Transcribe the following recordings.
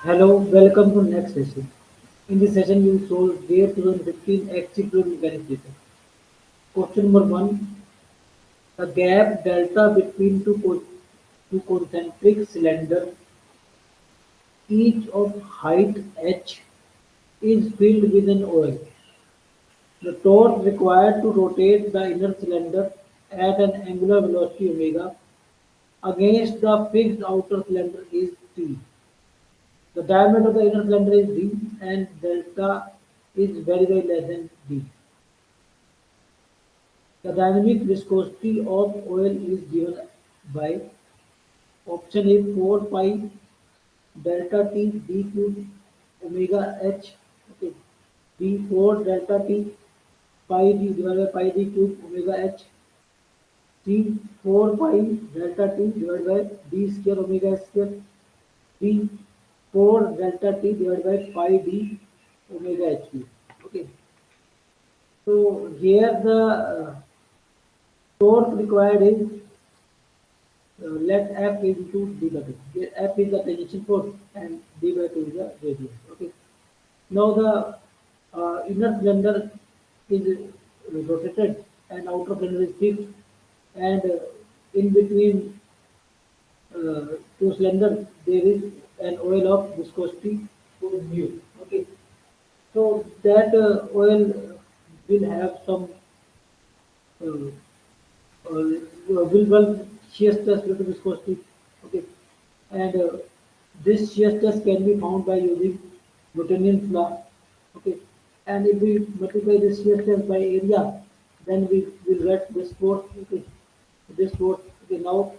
Hello, welcome to next session. In this session, we will solve year 2015 XC fluid mechanics paper. Question number one: the gap delta between two concentric cylinders, each of height h, is filled with an oil. The torque required to rotate the inner cylinder at an angular velocity omega against the fixed outer cylinder is T. The diameter of the inner cylinder is d and delta is very less than d. The dynamic viscosity of oil is given by option A 4 pi delta T d cube omega h, okay, B 4 delta T pi d divided by pi d cube omega h, C 4 pi delta T divided by d square omega square, D 4 delta T divided by pi d omega h cube. Okay. So here the torque required is let F is into d by 2. Here F is the tangential force and d by 2 is the radius. Okay. Now the inner cylinder is rotated and outer cylinder is fixed, and in between two cylinders there is an oil of viscosity called mu. Okay. So that oil will have some uh, will shear stress due to viscosity. Okay, and this shear stress can be found by using Newtonian law. Okay, and if we multiply this shear stress by area, then we will get this force. Okay, this force. Okay, now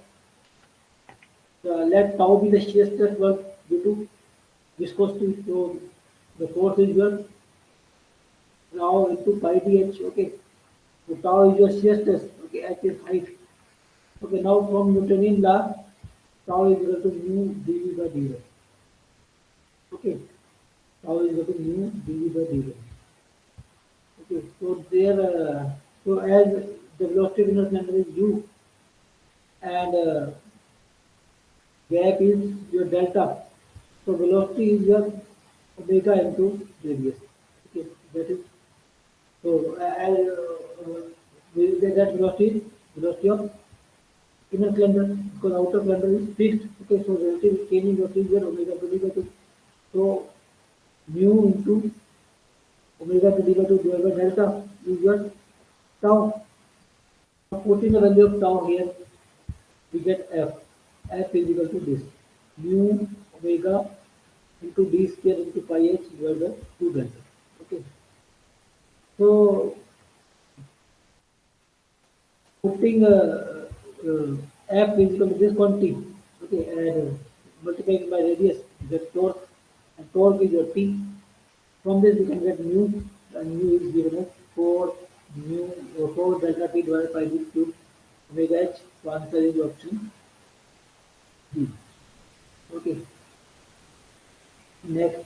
let tau be the shear stress work due to viscosity. So the force is your now into pi dh. Okay, so tau is your shear stress. Okay, at its height. Okay, now from Newtonian law, tau is equal to mu dv by dy. Okay, tau is equal to mu dv by dy. Okay, so there, so as the velocity of inner cylinder is u and gap is your delta, so velocity is your omega into radius. Okay, that is so as we will get that velocity of inner cylinder because outer cylinder is fixed. Okay, so relative change in velocity is your omega to d by 2. So mu into omega to d by 2 divided by delta is your tau. Now putting the value of tau here, we get f. F is equal to this mu omega into d square into pi h divided by 2 delta. Okay, so putting uh, f is equal to this quantity. Okay, and multiplying by radius, get torque, and torque is your t. From this we can get mu, and mu is given as 4 mu 4 delta t divided by d cube omega h. So answer is option D. Okay. Next,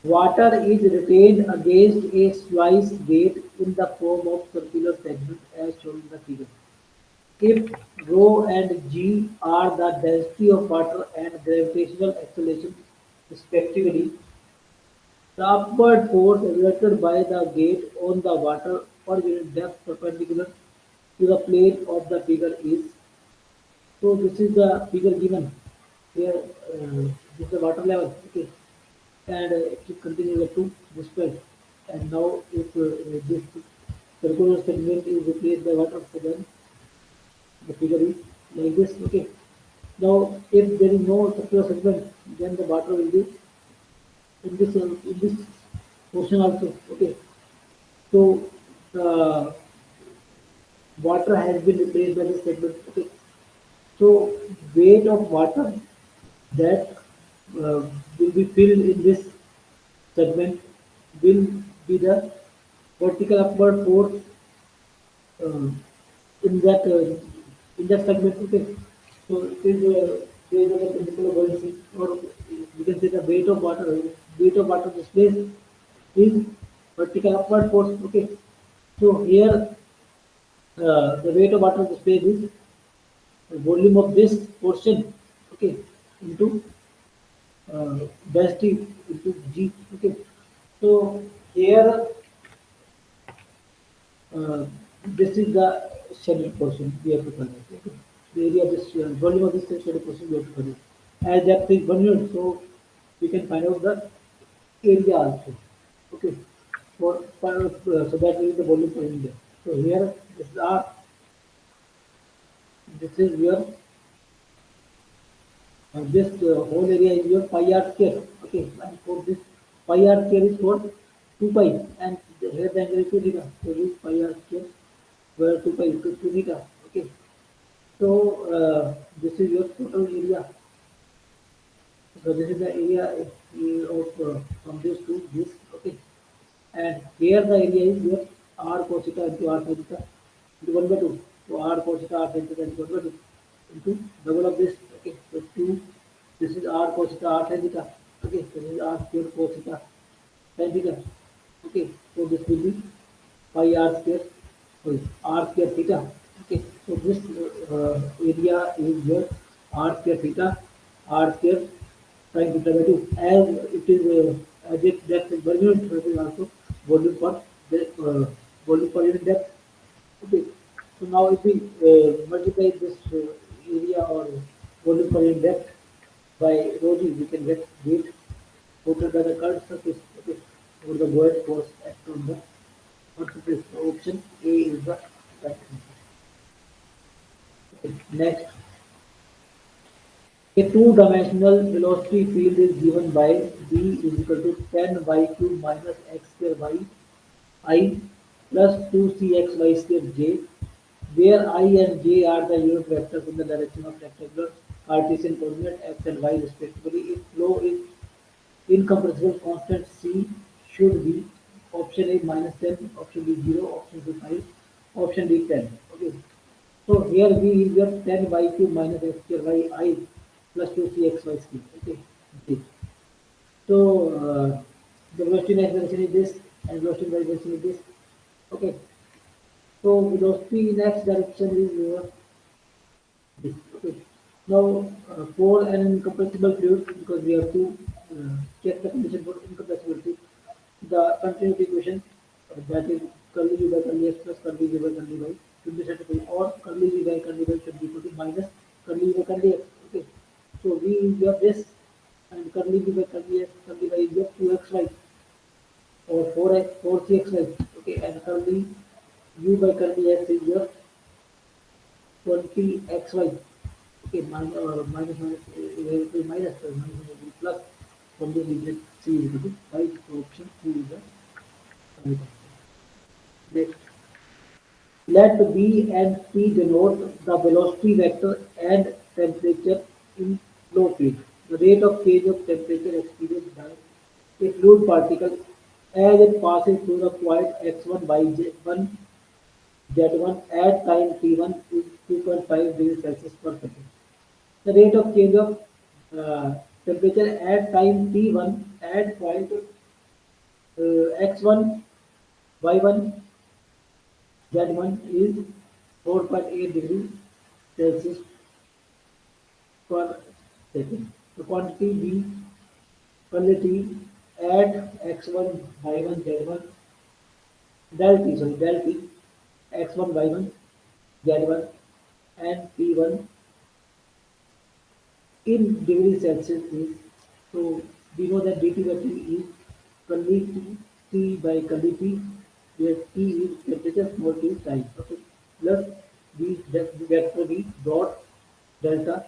water is retained against a sluice gate in the form of circular segment as shown in the figure. If rho and g are the density of water and gravitational acceleration respectively, the upward force exerted by the gate on the water per unit depth perpendicular to the plane of the figure is. So this is the figure given here. This is the water level. Okay, and it continues up to this point. And now if this circular segment is replaced by water, so then the figure is like this. Okay. Now if there is no circular segment, then the water will be in this portion also. Okay. So the water has been replaced by this segment. Okay. So weight of water that uh, will be filled in this segment will be the vertical upward force uh, in that uh, in that segment. Okay, so it is based on the principle of buoyancy, or we can say the weight of water. Weight of water displaced is vertical upward force. Okay, so here the weight of water displaced is the volume of this portion. Okay, into uh, density into G. Okay. So here uh, this is the shaded portion we have to convert. Okay. The area of this volume of this shaded portion we have to convert. As depth is 1 unit, so we can find out the area also. Okay. So that will be the volume per unit. So here this is your this whole area is your pi r square. Okay, and for this pi r square is for 2 pi, and here the angle is 2 theta. So this pi r square where 2 pi is 2 theta. Okay, so this is your total area. So this is the area of from this to this. Okay, and here the area is your r cos theta into r sin theta into 1 by 2. So r cos theta r sin theta into 1 by 2 into double of this. Okay, so 2. This is r cos theta r sin theta. Okay, so this is r square cos theta sin theta. Okay, so this will be pi r square, sorry, r square theta. Okay, so this area is your r square theta, r square sin theta by 2. As it is as it depth is volume, so it is also volume per volume per unit depth. Okay, so now if we multiply this area or volume per unit depth by rho g, we can get weight total by the curved surface. Okay, or the void force act on the surface. So option A is the right answer. Okay, next, a two-dimensional velocity field is given by v is equal to 10 y cube minus x square y I plus 2cxy square j, where I and j are the unit vectors in the direction of rectangular Cartesian coordinate x and y respectively. If flow is incompressible, constant c should be option A minus 10, option B 0, option C 5, option D 10. Okay. So here V is your 10 y cube minus x square y I plus 2cxy square. Okay. Okay. So the velocity expression is this and velocity expression is this. Okay. So velocity in x direction is this. Okay. Now for an incompressible fluid, because we have to check the condition for incompressibility, the continuity equation that is curly v by curly x plus curly v by curly y should be satisfied, or curly v by curly y should be equal to minus curly v by curly x. Okay. So v is your this and curly v by curly x, curly y is your 2xy or 4x, 4cxy. Okay, and curly u by curly x is your 20xy. Okay, minus minus will be minus, minus will be plus. From this we get c is equal to 5. So option 2 is the right answer. Next, let B and T denote the velocity vector and temperature in flow field. The rate of change of temperature experienced by a fluid particle as it passes through the point x1 by j1 z1 at time t1 is 2.5 degrees Celsius per second. The rate of change of temperature at time t1 at point x1 y1 z1 is 4.8 degrees Celsius per second. The quantity B quantity at x1 y1 z1 del T x1 y1 z1 and t1 in degree Celsius is, so we know that dt by T is curly T by curly T, where T is temperature, small t is time. Okay, plus we get to be dot delta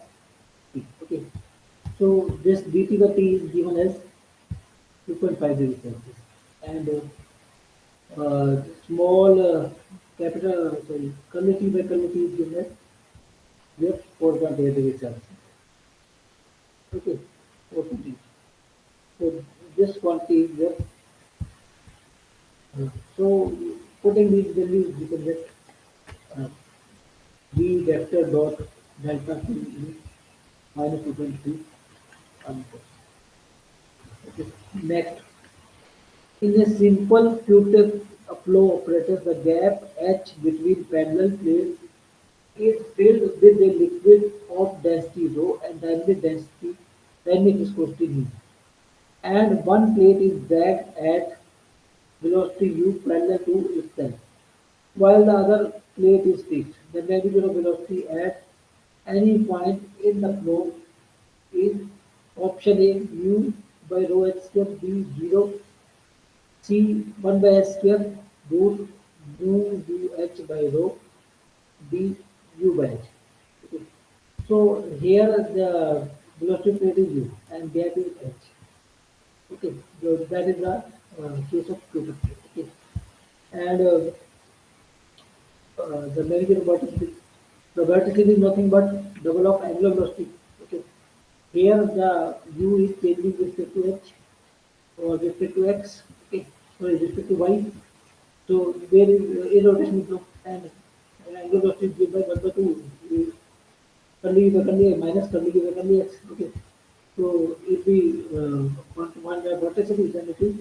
T. Okay, so this dt by T is given as 2.5 degrees Celsius, and small capital sorry curly T by curly T is given as just 4.8 degrees Celsius. Okay, 4.8. So this quantity is there. So putting these values, we can get uh, v vector dot delta t is minus 2.3 answer. Okay. Next, in a simple fluid flow apparatus, the gap h between parallel plates is filled with a liquid of density rho and dynamic then it is viscosity v. And one plate is dragged at velocity u parallel to itself, while the other plate is fixed. The magnitude of velocity at any point in the flow is option A u by rho h square, B 0, C 1 by h square root mu h by rho, D u by h. Okay. So here the velocity plate is u and that is h. Okay, so that is the case of Cupid. Okay, and the magnitude of verticity. The verticity is nothing but double of angular velocity. Okay, here the u is changing with respect to h or with respect to x. Okay, sorry, with respect to y. So there is a rotation flow and angular velocity is given by 1 by 2. Curly by curly minus curly by curly x. Okay, so if we one verticity, then it is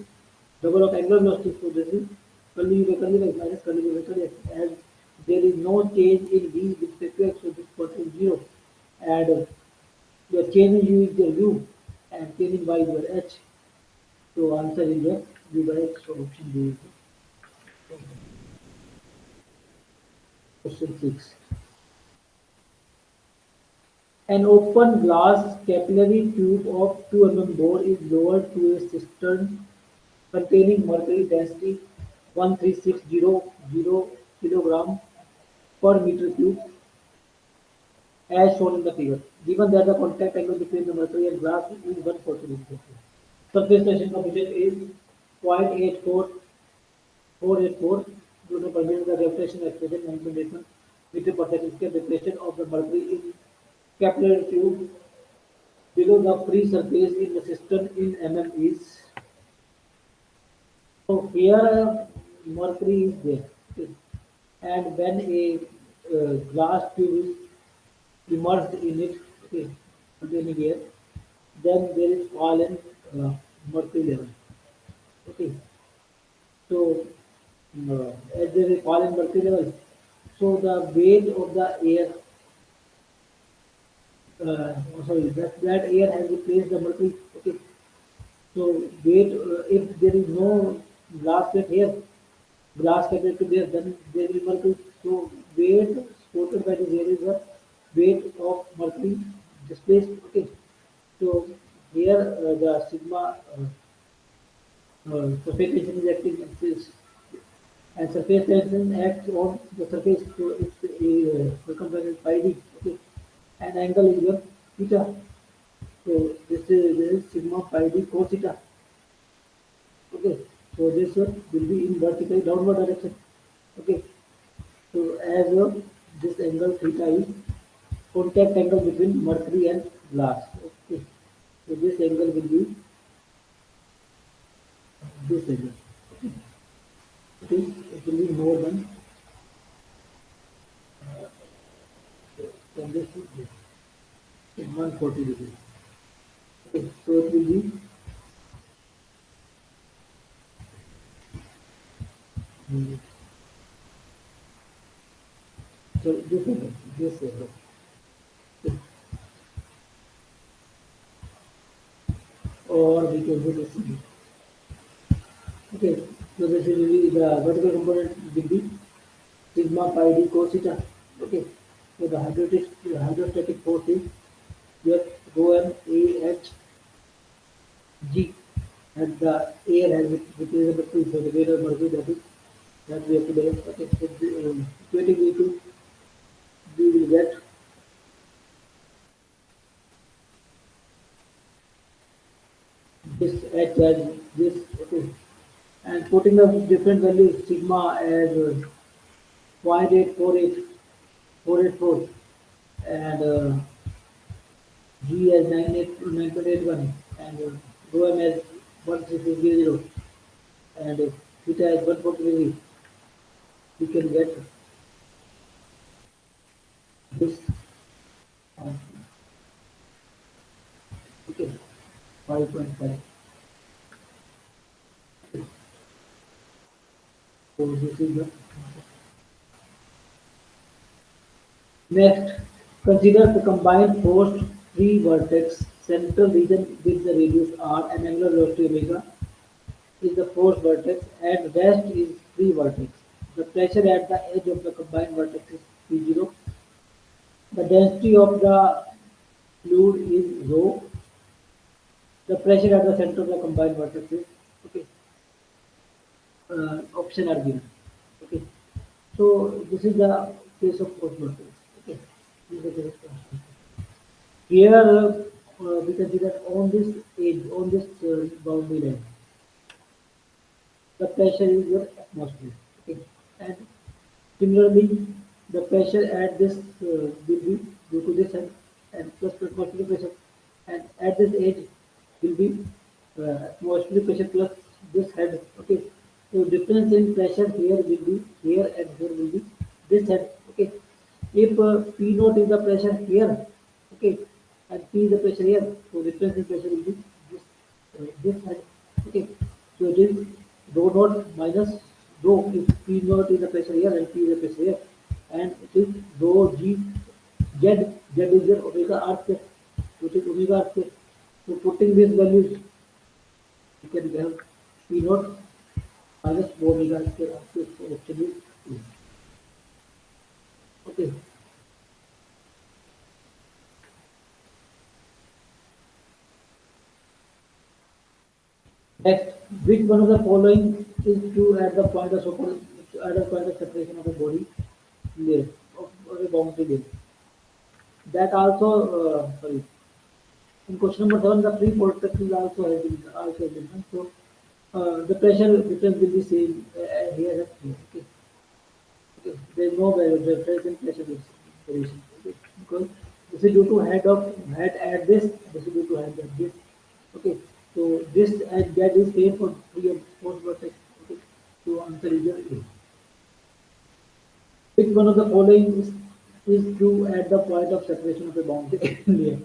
double of angular velocity. So this is curly by curly x minus curly by curly x. As there is no change in v with respect to x, so this quantity is 0. And the change in u is your u, and change in y is your h. So answer is your u by x. So option B is the question 6. An open glass capillary tube of 2 mm bore is lowered to a cistern containing mercury density 13600 kilogram per meter cube as shown in the figure. Given that the contact angle between the mercury and glass is 140 degrees. Surface tension coefficient is 0.8484 due to permitting the reflection expression 9.81 meter per second square. Depression of the mercury in capillary tube below the free surface in the cistern in mm is. So here mercury is there. Okay. And when a glass tube is immersed in it, okay, containing air, then there is fall in mercury level. Okay, so as there is fall in mercury level, so the weight of the air, sorry, that air has replaced the mercury. Okay, so weight, if there is no glass plate here, glass compared to there, then there will mercury. So weight supported by this air is the weight of mercury displaced. Okay, so here the sigma surface tension is acting in this, and surface tension acts on the surface. So it's a circumference is pi d. Okay, and angle is your theta. So this is sigma pi d cos theta. Okay, so this one will be in vertical downward direction. Okay, so as this angle theta is contact angle between mercury and glass. Okay, so this angle will be this angle. Okay, it will be more than this to this. Okay, 140 degrees. Okay, so it will be mm, so this angle. Okay, or we can do this. Okay, so this will be the vertical component will be sigma pi d cos theta. Okay, so the hydrostatic force is your rho m a h g, and the air has represented to so the weight of mercury that we have to direct. Okay, so equating the two, we will get this h as this. Okay, and putting the different values sigma as 0.848484 and G as 9.81 and rho m as 13600 and theta as 140 we can get this uh, okay 5.5. So this is the next. Consider the combined forced free vertex central region with the radius r and angular velocity omega is the force vertex and rest is free vertex. The pressure at the edge of the combined vertex is P0. The density of the fluid is rho. The pressure at the center of the combined vertex is okay. Option are given. Okay. So this is the case of force vertex. Okay. This is the case of force vertex. Here we can see that on this edge, on this boundary line, the pressure is your atmosphere. Okay. And similarly, the pressure at this will be due to this and plus atmospheric pressure, and at this edge will be atmospheric pressure plus this head. Okay, so difference in pressure here will be here and here will be this head. Okay, if P naught is the pressure here, okay, and P is the pressure here, so difference in pressure will be this this head. Okay, so it is rho naught minus rho if P naught is the pressure here and P is the pressure here, and it is rho G Z. Z is your omega r square, which is omega r square. So putting these values, you can have P naught minus rho omega r square. So option is two. Okay. Next, which one of the following is true at the point of support, at the point of separation of the body layer of a boundary layer? That also, sorry, in question number 7, the free vortex is also has been done. So the pressure difference will be same here as here. Okay. Okay. There is no difference in pressure variation. Okay. Because this is due to head at this is due to head at this. Okay. So this and that is same for free and force vortex. Okay. So answer is your A. Which one of the following is true at the point of separation of a boundary layer?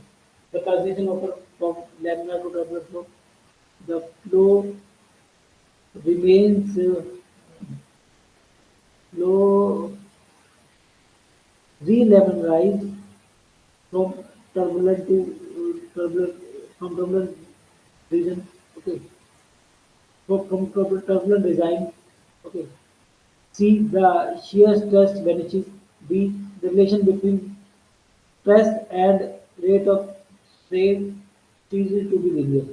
The transition of from laminar to tubular flow, the flow remains flow re-laminarized from turbulent to turbulent from turbulent region. Okay, so from turbulent design. Okay, C, the shear stress vanishes. B, the relation between stress and rate of strain ceases to be linear.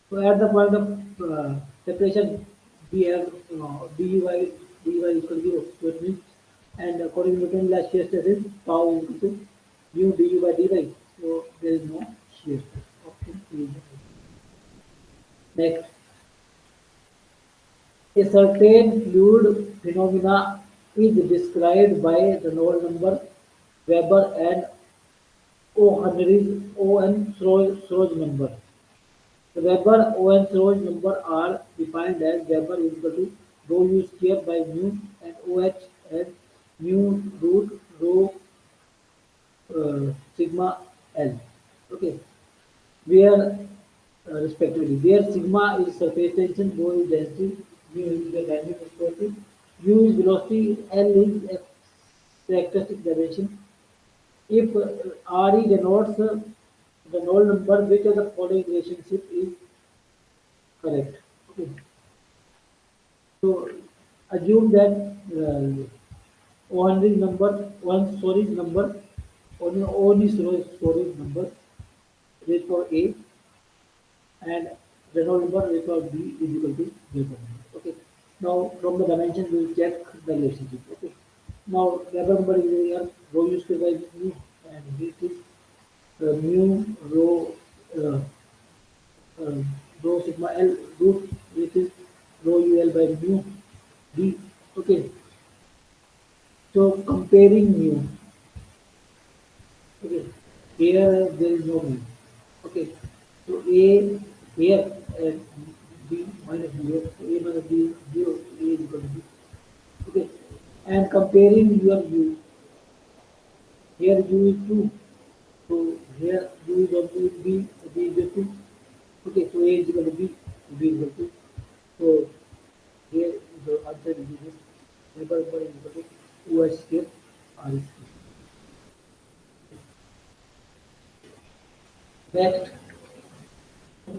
So at the point of separation, we have dy equal 0. So it means, and according to Newton, last shear stress is tau is equal to mu du by dy. So there is no shear stress. Option A is the next. A certain fluid phenomena is described by Reynolds number, Weber, and Owen-Schroeder number. The Weber-Owen-Schroeder number are defined as Weber is equal to rho u square by mu and OH as mu root rho sigma L. Okay, where respectively, where sigma is surface tension, rho is density, mu is the dynamic viscosity, u is velocity, L is a characteristic dimension. If RE denotes the null number, which of the following relationship is correct? Okay. So assume that one is number, one storage number, only storage number is for A and Reynolds number is for B is equal to Weber number. Okay. Now from the dimension we will check the relationship. Okay. Now Weber number is here, rho u square by mu and this is mu rho uh, uh, rho sigma L root which is rho ul by mu d. Okay, so comparing mu. Okay, here there is no mu. Okay, so a here b minus b here, so a minus b is 0, so a is equal to b. Okay, and comparing your u, here u is 2, so here u is also b, so b is 2. Okay, so a is equal to b, so b is equal to, so here the answer will be this. Number is equal to OH square R square. Next,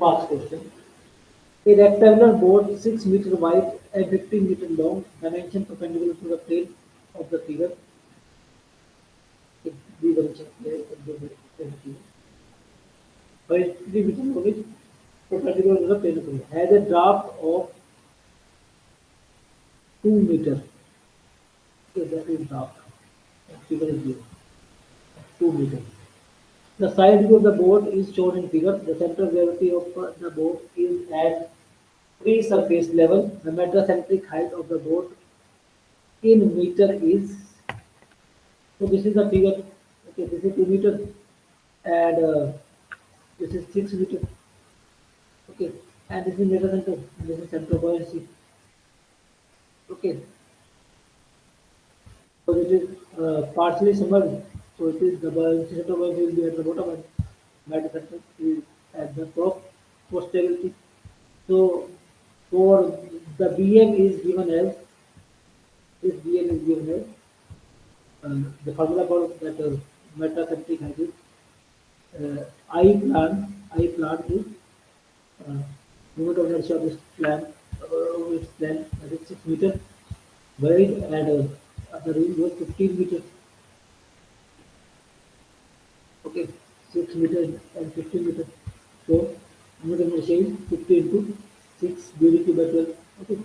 past question. A rectangular board 6 meter wide and 15 meter long, dimension perpendicular to the plane of the figure. It be dimension by 3 meter long is perpendicular to the plane of the figure. Has a draft of 2 meter. Okay, that is draft. Figure is given. 2 meter. The side view of the board is shown in figure. The center of gravity of the board is at free surface level. The metacentric height of the board in meter is, so this is the figure. Okay, this is 2 meter and this is 6 meter. Okay, and this is meter center. This is center buoyancy. Okay, so it is partially submerged. So it is the buoyancy center buoyancy will be at the bottom and meter center is at the top for stability. So for the BM is given as, this BM is given as the formula for that metacentric height is I plan is uh, moment of inertia of this plan of its plan, that is 6 meter wide and other is was 15 meter. Okay, 6 meter and 15 meter. So moment of inertia is 50 into 6 ddt by 12. Okay,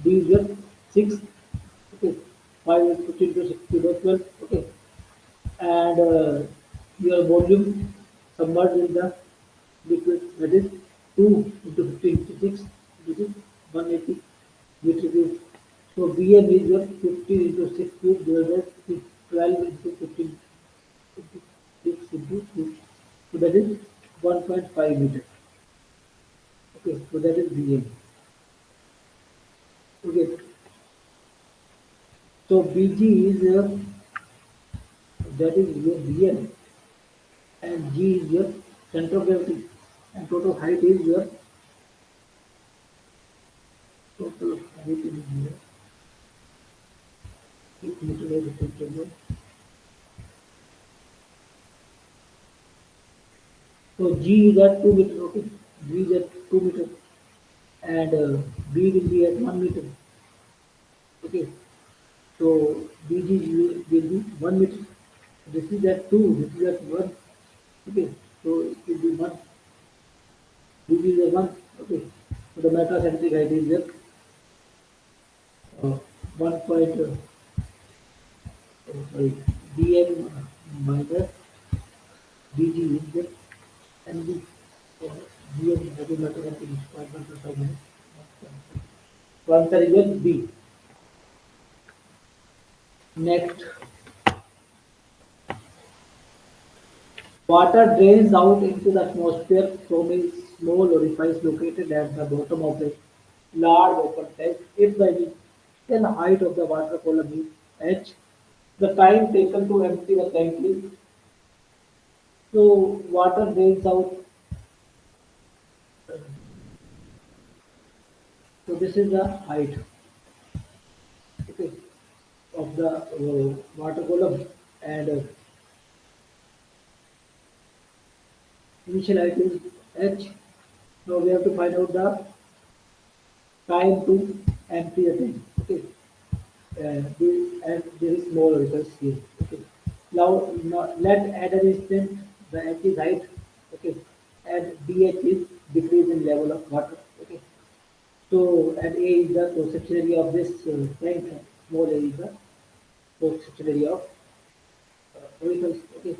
d is your 6. Okay, 5 is 15 to 60 by 12. Okay, and your volume submerged in the liquid, that is 2 into 15 into 6, this is 180 liter cube. So BM is your 15 into 6 cube divided by 12 into 15 into 6 into 2. So that is 1.5 meter. Okay, so that is BM. Okay, so BG is that is your BM and G is your center of gravity and total height is your total height is your 6 meter by 15. So G is at 2 meter, okay. G is at 2 meter and B will be at 1 meter. Okay. So BG will be 1 meter. This is at 2, this is at 1. Okay. So it will be 1. BG is at 1. Okay. So the metacentric height is at 1 point, sorry, dm minus dg is the and the dm that is metacentric is 0.125 minutes. So answer is your B. Next, water drains out into the atmosphere from a small orifice located at the bottom of a large open tank. If the initial height of the water column is h, the time taken to empty the tank is, so water drains out. So this is the height, okay, of the water column and initial height is h. Now we have to find out the time to empty the tank. Okay, and there is small results here. Okay, now let add an instant the h is height. Okay, and dh is decrease in level of water. Okay, so and a is the cross section area of this tank. Small a is the cross section area of vehicles. Okay,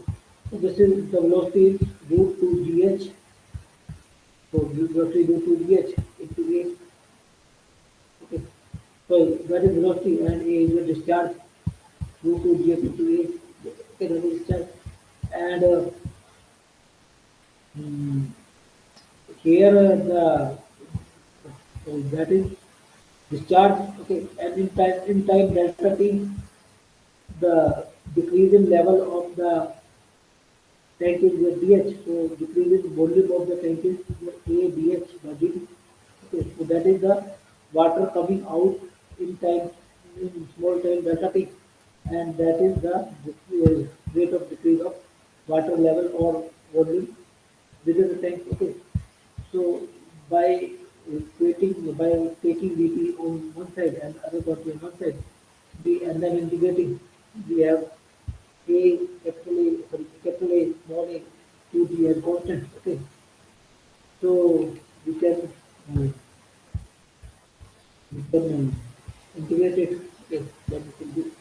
so this is the velocity is root 2 gh. So velocity root 2 gh into a. Okay, so that is velocity and a is the discharge root 2 gh into a. Okay, that is discharge and mm, here the so that is discharge. Okay, and in time delta t the decrease in level of the tank is your dh. So decrease in volume of the tank is your a dh by dt. Okay, so that is the water coming out in time in small time delta t, and that is the rate of decrease of water level or volume within the tank. Okay, so by creating by taking dt on one side and other quantity on one side, we and then integrating, we have a capital A, sorry, capital A, small a, 2g as constant. Okay, so we can uh, we can integrate it. Okay, then it will be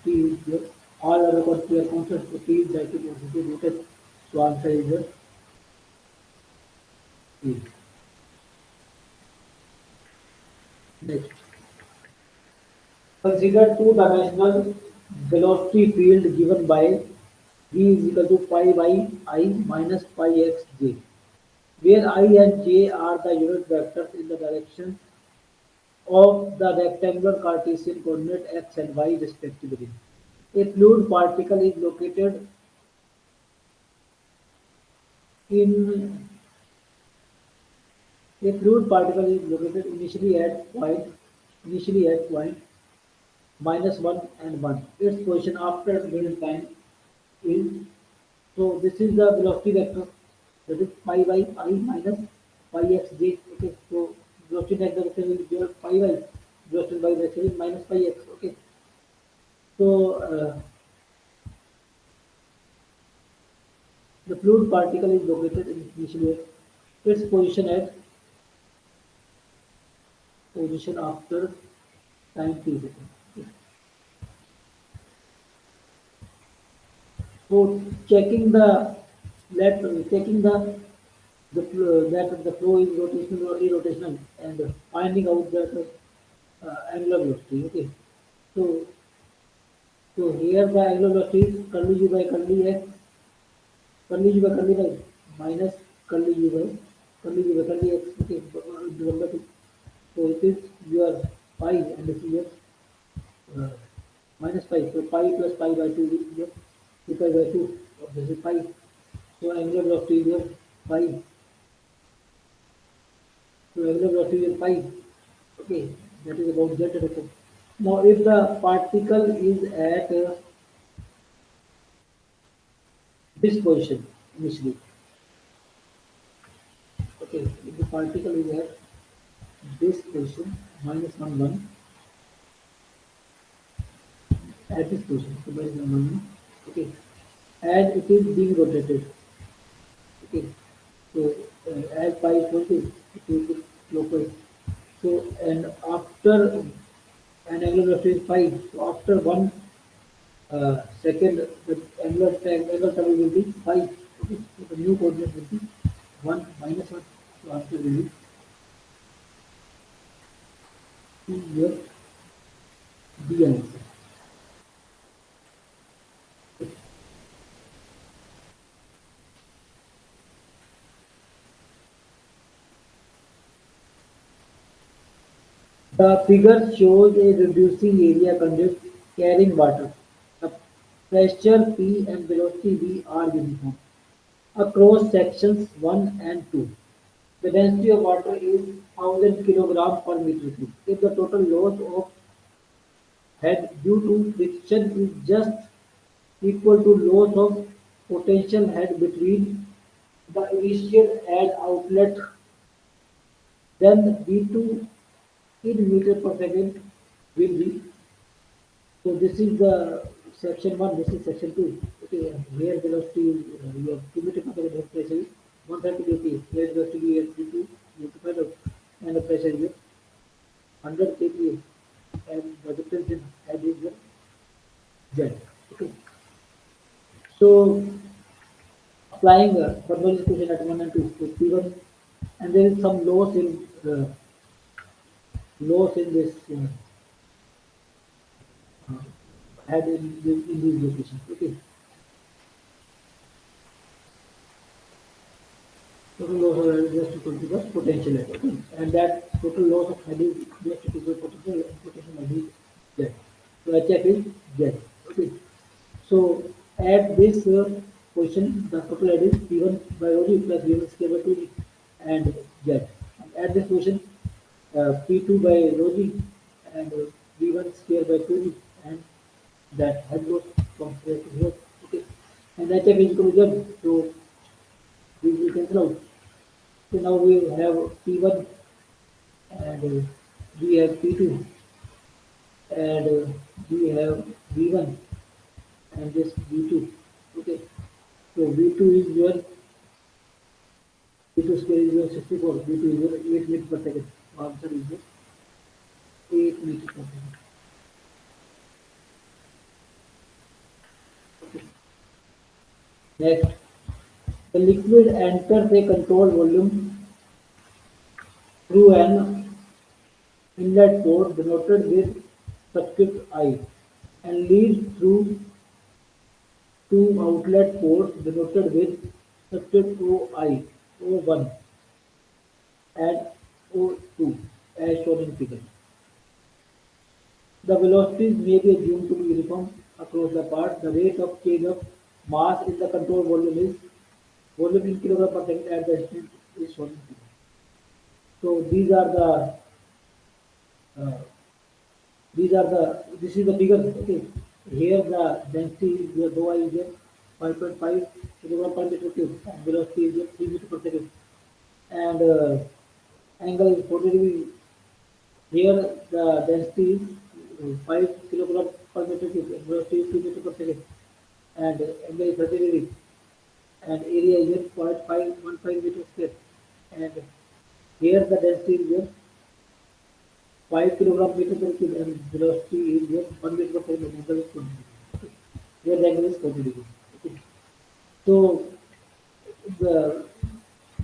t is here. All other quantity are constant. So t is directly constituted. So answer is t. Next, consider two-dimensional velocity field given by v is equal to pi by I minus pi x j, where I and j are the unit vectors in the direction of the rectangular Cartesian coordinate x and y respectively. A fluid particle is located in a fluid particle is located initially at point minus 1 and 1. Its position after given time is, so this is the velocity vector, that is pi by I minus pi x j. Okay, so velocity vector will be pi by velocity by vector is minus pi x. Okay, so the fluid particle is located initially at its position after time t second. Okay. So let checking that the flow is rotational or irrotational and finding out that angular velocity. Okay. So here the angular velocity is curly u by curly y minus curly x. Okay. Divided by 2. So it is your pi and this is your uh, minus pi. So pi plus pi by 2 is your 2 pi by 2. This is pi. So angular velocity is your pi. So angular velocity is pi. Okay, that is about z direction. Now, if the particle is at this position initially, okay, if the particle is at this position minus 1 1 at this position, so minus 1 1, okay, and it is being rotated, okay, so as pi is 20, it will be clockwise. So and after an angular velocity is pi, so after one second, the angle travel will be 5. Okay, so the new coordinate will be 1 minus 1. So answer will be your D answer. The figure shows a reducing area conduit carrying water. The pressure P and velocity V are uniform across sections 1 and 2. The density of water is 1000 kilograms per meter cube. If the total loss of head due to friction is just equal to loss of potential head between the initial and outlet, then V2 in meter per second will be. So this is the section 1, this is section 2. Okay, here velocity is your cubic meter per second pressure is 130 kPa. Here velocity is V2, you have to find out. And the pressure is 100 kPa. And the difference in head is Z. Okay. So applying convergence equation at 1 and 2, so P1, and there is some loss in this head in these locations. Okay, total loss of head is just equal to the potential head. Okay, and that total loss of head is just equal to potential, and potential head is Z. So HF is Z. Okay, so at this position, the total head is P1 by rho g plus V1 square by 2g and Z. And at this position, P2 by rho g and V1 square by 2g and that head loss from here to here. Okay, and HF is equal to Z. So We cancel out. So now we have P1 and we have P2 and we have V1 and this V2. Okay. So V2 is your V2 square is your 64. V2 is your 8 meters per second. Answer is your 8 meters per second. Okay. Next, the liquid enters a controlled volume through an inlet port denoted with subscript I and leads through two outlet ports denoted with subscript OI, O1 and O2 as shown in figure. The velocities may be assumed to be uniform across the parts. The rate of change of mass in the control volume is volume in kilogram per second at the instant is shown in figure. So uh, this is the figure. Okay, here the density is the rho I is 5.5 kilogram per meter cube and velocity is 3 meter per second and angle is 40 degree. Here the density is 5 kilogram per meter cube and velocity is 2 meter per second and angle is 30 degree and area is 0.515 meter square and here the density is 5 kilogram meter per cube and velocity is 1 meter per second and angle is 20 degree. Here the angle is 40 degree. Okay. So the,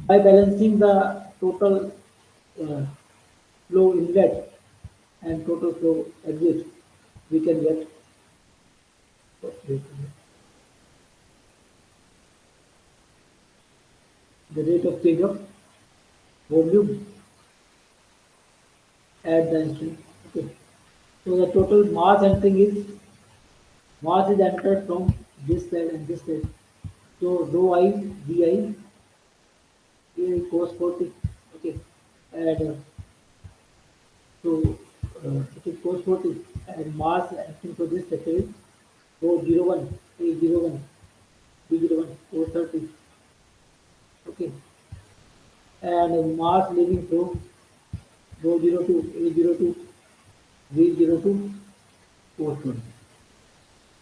by balancing the total uh, flow inlet and total flow exit, we can get the rate of change of volume at the instant. Okay. So the total mass is entered from this side and this side. So rho I vi is cos 40. Okay. And so it is cos 40 and mass acting for this sector is rho 01, A01, B01, cos 30. Okay. And mass leaving through rho 02, A02, V02, cos 20.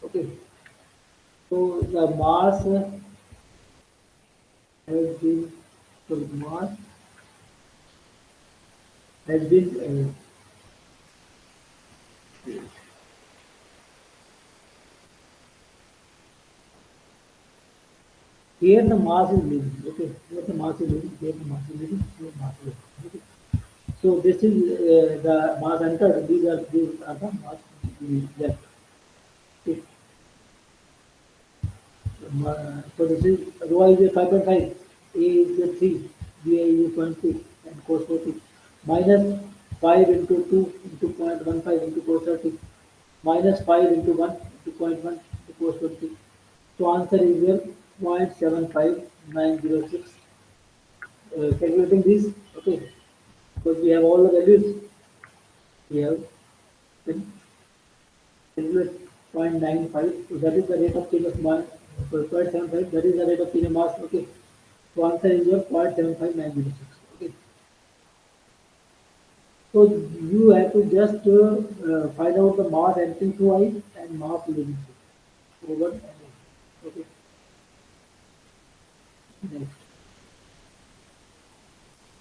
Okay. So the mass has been so mass has been here the mass is leaving. Okay, here the mass is leaving. Here the mass is leaving. Here the mass is leaving. Okay. So this is the mass entered. These are the mass left. Okay. So this is rho I is 5.5, A is 3, B I is 20, and cos 40 minus 5 into 2 into 0.15 into cos 30 minus 5 into 1 into 0.1 into cos 20. So answer is here 0.75906. Calculating this, okay, because we have all the values, we have calculate 0.95, so that is the rate of change of mass, so 0.75, that is the rate of change of mass, okay. So answer is your 0.75906, okay. So you have to just find out the mass entering through I and mass leaving through over and over, okay. Next.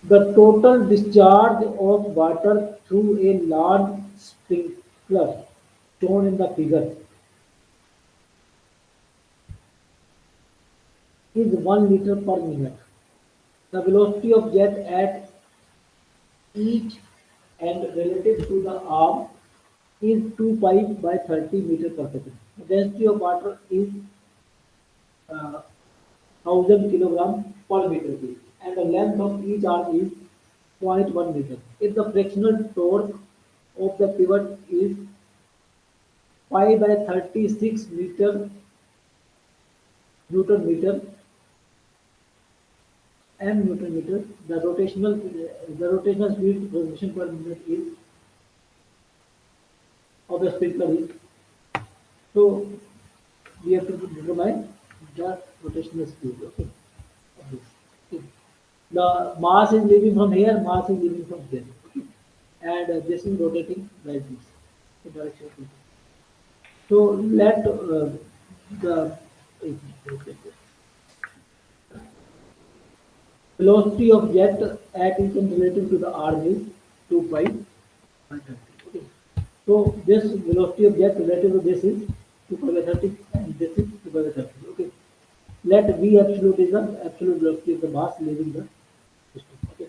The total discharge of water through a large sprinkler shown in the figure is 1 liter per minute. The velocity of jet at each end relative to the arm is 2 pi by 30 meter per second. The density of water is 1000 kilogram per meter cube and the length of each arm is 0.1 meter. If the frictional torque of the pivot is pi by 36 meter Newton meter m Newton meter, the rotational speed rotation per minute is of the sprinkler is. So we have to determine the rotational speed. Okay. Of this. The mass is leaving from here, mass is leaving from here. Okay. And this is rotating like this. The direction of rotation. So let the velocity of jet at equal relative to the arm is 2 pi 130. Okay. So this velocity of jet relative to this is 2 pi by 30 and this is 2 pi by 30. Okay. Let V absolute is the absolute velocity of the mass leaving the system. Okay.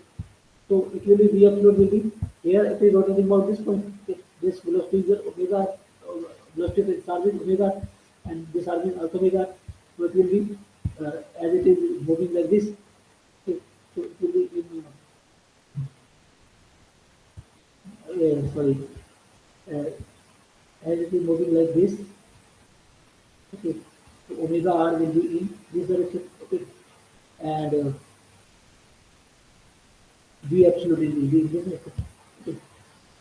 So it will be V absolute will be here it is rotating about this point. Okay. This velocity is your omega velocity of its arm is omega and this arm is also omega. So it will be as it is moving like this. Okay. So it will be in sorry uh, as it is moving like this. Okay. So omega r will be in this direction. Okay. And V absolute is in this direction. Okay.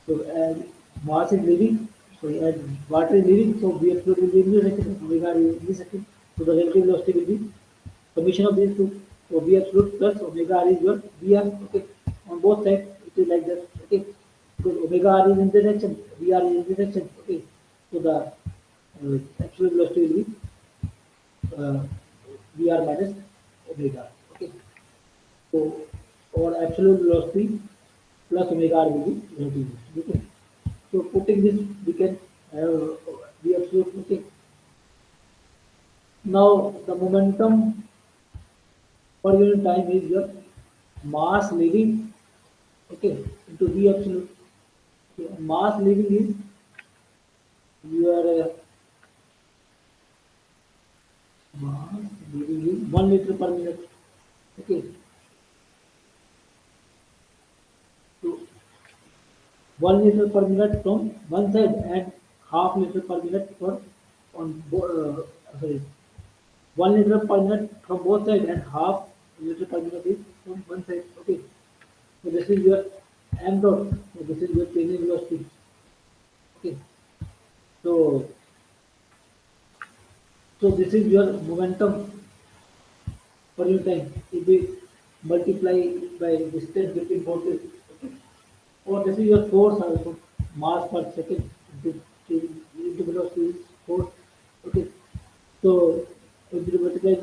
So as mass is leaving, so as water is leaving, so V absolute will be in this direction. Omega r is in this direction. So the relative velocity will be summation of these two. So V absolute plus omega r is your VR. Okay. On both sides, it is like that. Okay. Because omega r is in this direction, VR is in this direction. Okay. So the absolute velocity will be uh, VR minus omega. Okay. So our absolute velocity plus omega r will be relative velocity. Okay. So putting this, we can have the absolute. Okay. Now the momentum per unit time is your mass leaving. Okay. Into the absolute. Okay. Mass leaving is your mass leaving is 1 liter per minute. Okay. So 1 liter per minute from one side and half liter per minute for on sorry 1 liter per minute from both sides and half liter per minute is from one side. Okay. So this is your m dot. So this is your changing velocity. Okay. So this is your momentum per unit time. If we multiply by distance between forces. Okay. Or this is your force also, mass per second into velocity is force. Okay. So if you multiply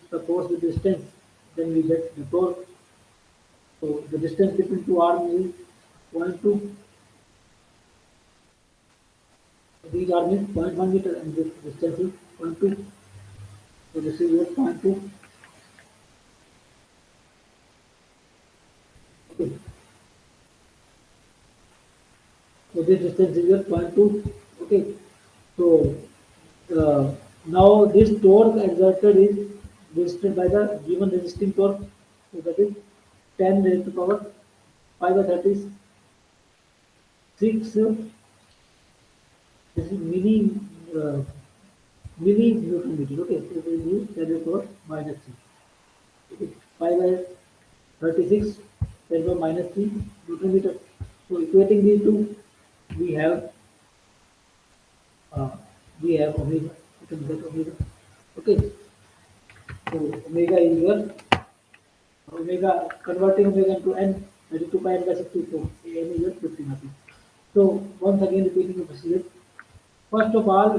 the force with distance, then we get the torque. So the distance between two arms is 0.2. These arms is 0.1 meter and this distance is 0.2. So this is your 0.2. Okay. So this distance is your 0.2. Okay. So uh, now this torque exerted is resisted by the given resisting torque. So that is 10 raised to power 5 by 36. This is uh, milli Newton meter. Okay, so we use 10 raised to power minus 3. Okay, 5 by 36 10 to power minus 3 Newton meter. So equating these two, we have uh, omega. You can get omega. Okay, so omega is your omega converting omega into n that is 2 pi n by 64. N is your 15 rp. So once again repeating the procedure. First of all,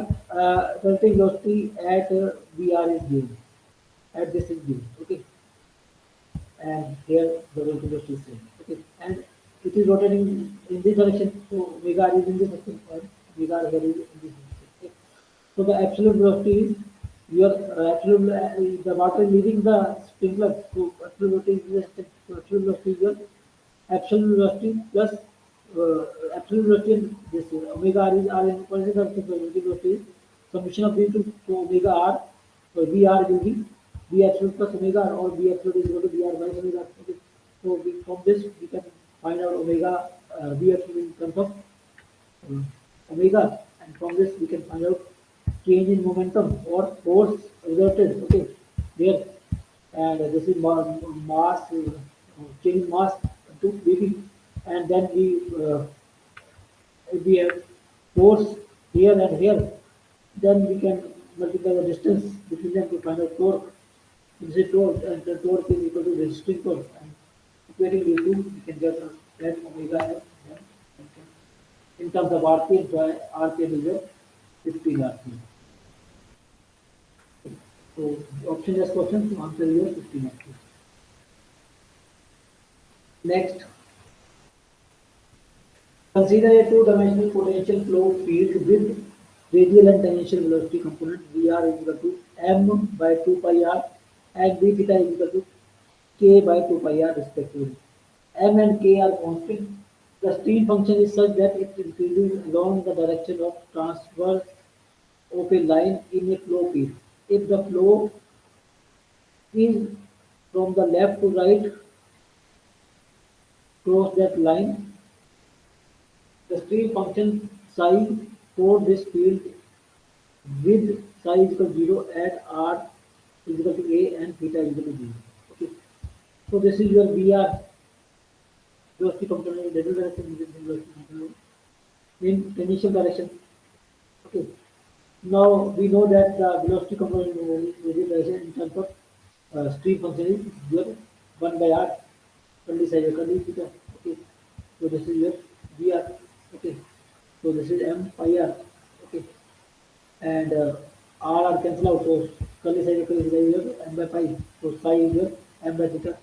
relative velocity at Vr is given. At this is given. Okay, and here the relative velocity is same. Okay, and it is rotating in this direction. So omega r is in this direction and omega r here is in this direction. Okay. So the absolute velocity is your absolute the water is leaving the sprinkler. So absolute velocity is this. So absolute velocity is your absolute velocity plus absolute velocity and this omega r is r in positive direction. So relative velocity is summation of these two. So omega r, so Vr will be V absolute plus omega r or V absolute is equal to Vr minus omega. Okay. So from this we can find out omega V absolute in terms of uh, omega, and from this we can find out change in momentum or force exerted. Okay, there, and this is mass change in mass to dB, and then we have force here and here. Then we can multiply the distance between them to find out torque. This is torque, and the torque is equal to resisting torque. And equating these two, we can get that omega f. Then in terms of RPM, so RPM is a 15 RPM. So option just question to answer your 15 RPM. Next, consider a two-dimensional potential flow field with radial and tangential velocity component Vr is equal to m by 2 pi r and b theta is equal to k by 2 pi r respectively. M and k are constant. The stream function is such that it increases along the direction of transverse of a line in a flow field. If the flow is from the left to right cross that line, the stream function psi for this field with psi is equal to 0 at r is equal to a and theta is equal to 0. Okay. So this is your VR velocity component in radial direction, this is velocity component in tangential direction. Okay. Now we know that the velocity component in radial direction in terms of stream function is your 1 by r curly psi curly theta. Okay. So this is your VR. Okay. So this is m pi r. Okay. And r are cancel out. So curly psi is your m by pi. So psi is your m by theta,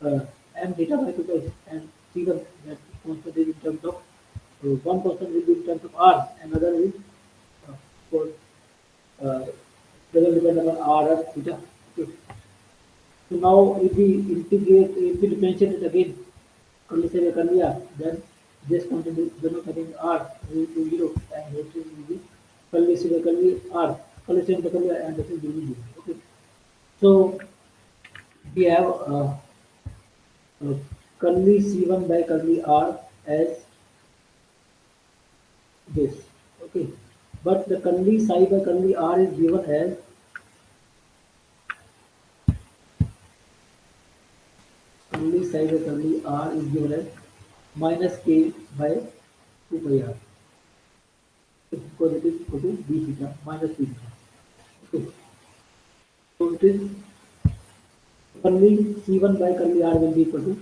uh, m theta by 2 pi, and c1 that constant is in terms of one constant will be in terms of r, another will for uh, doesn't depend upon r or theta. Okay. So now if we integrate, if we differentiate it again, curly psi by curly r, then this constant is denote having r will be 0 and this will be curly psi by curly r, curly psi by curly r, and this is will be 0. Okay. So we have uh, curly C1 by curly R as this. Okay. But the curly psi by curly R is given as curly psi by curly R is given as minus k by 2 pi r. Because it is equal to b theta minus b theta. Okay. So it is curly C1 by curly R will be equal to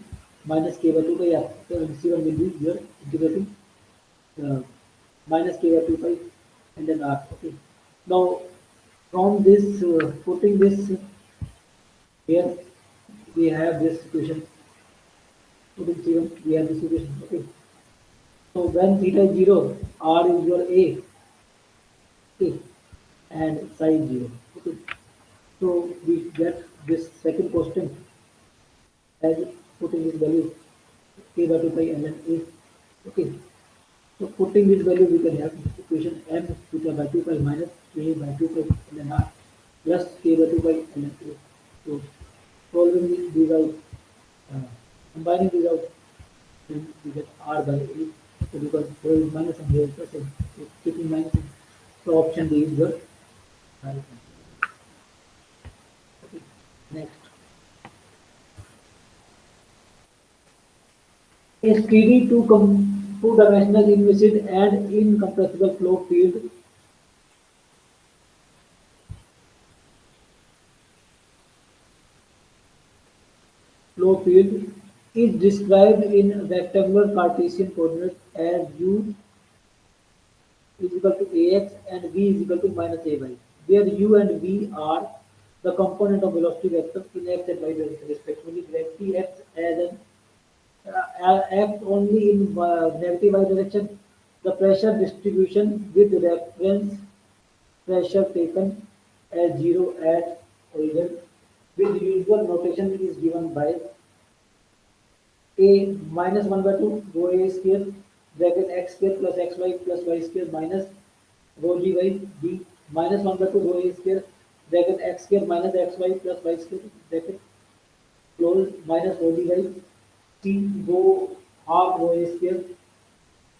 minus k by 2 pi r. So C1 will be here integrating uh, minus k by 2 pi and then r. Okay. Now from this putting this here we have this equation. Putting C1 we have this equation. Okay. So when theta is 0, r is your a. Okay. And psi is 0. Okay. So we get this second constant as putting this value k by 2 pi and then a. Okay. So putting this value we can have equation m theta by 2 pi minus k by 2 pi and then r plus k by 2 pi and then a. So solving these out, uh, combining these out, then we get r by a. So because here is minus and here is plus, so keeping minus. So option D is your right answer. Okay. Next. A steady two-dimensional inviscid and incompressible flow field is described in rectangular Cartesian coordinates as u is equal to ax and v is equal to minus ay, where u and v are the component of velocity vector in x and y direction respectively. Gravity acts as an act only in negative y direction. The pressure distribution with reference pressure taken as 0 at origin with usual notation is given by a minus 1 by 2 rho a square bracket x square plus xy plus y square minus rho g by d minus 1 by 2 rho a square bracket x square minus xy plus y square bracket close minus rho g by t rho half rho a square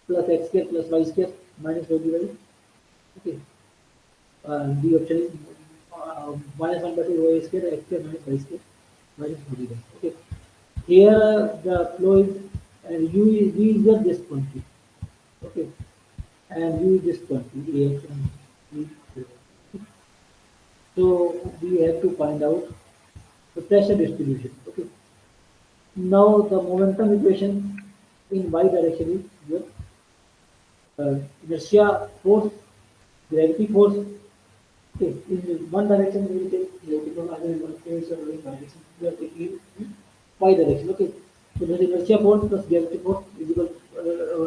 plus x square plus y square minus rho g by okay. The option is minus 1 by 2 rho a square x square minus y square minus rho g by okay. Here the flow is and u is v is just this quantity. Okay. And u is this quantity ax and v. So we have to find out the pressure distribution. Okay. Now the momentum equation in y direction is your inertia force, gravity force. Okay, in one direction we will take gravity force, other in one case or in direction we are taking in y direction. Okay, so the inertia force plus gravity force is equal